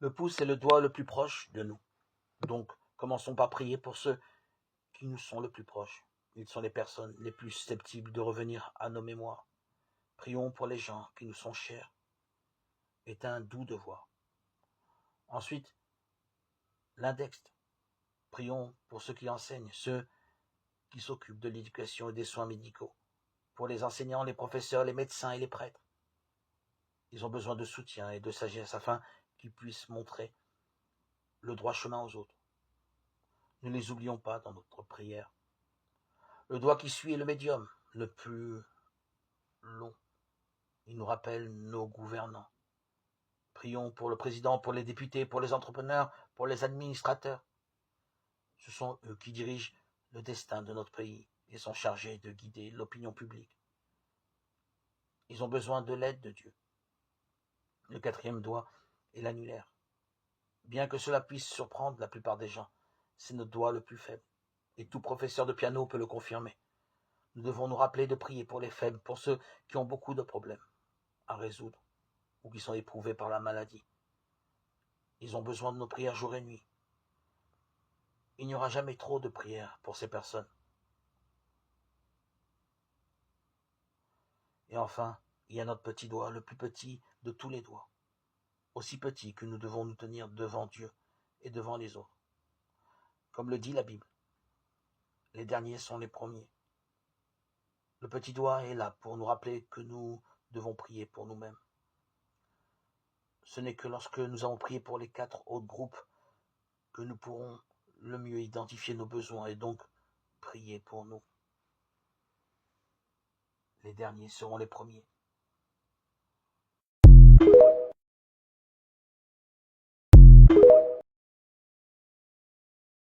Le pouce est le doigt le plus proche de nous. Donc, commençons par prier pour ceux qui nous sont le plus proches. Ils sont les personnes les plus susceptibles de revenir à nos mémoires. Prions pour les gens qui nous sont chers. Est un doux devoir. Ensuite, l'index. Prions pour ceux qui enseignent, ceux qui s'occupent de l'éducation et des soins médicaux, pour les enseignants, les professeurs, les médecins et les prêtres. Ils ont besoin de soutien et de sagesse afin qu'ils puissent montrer le droit chemin aux autres. Ne les oublions pas dans notre prière. Le doigt qui suit est le médium, le plus long. Il nous rappelle nos gouvernants. Prions pour le président, pour les députés, pour les entrepreneurs, pour les administrateurs. Ce sont eux qui dirigent le destin de notre pays et sont chargés de guider l'opinion publique. Ils ont besoin de l'aide de Dieu. Le quatrième doigt est l'annulaire. Bien que cela puisse surprendre la plupart des gens, c'est notre doigt le plus faible. Et tout professeur de piano peut le confirmer. Nous devons nous rappeler de prier pour les faibles, pour ceux qui ont beaucoup de problèmes à résoudre ou qui sont éprouvés par la maladie. Ils ont besoin de nos prières jour et nuit. Il n'y aura jamais trop de prières pour ces personnes. Et enfin, il y a notre petit doigt, le plus petit de tous les doigts, aussi petit que nous devons nous tenir devant Dieu et devant les autres. Comme le dit la Bible, les derniers sont les premiers. Le petit doigt est là pour nous rappeler que nous devons prier pour nous-mêmes. Ce n'est que lorsque nous avons prié pour les 4 autres groupes que nous pourrons le mieux identifier nos besoins et donc prier pour nous. Les derniers seront les premiers.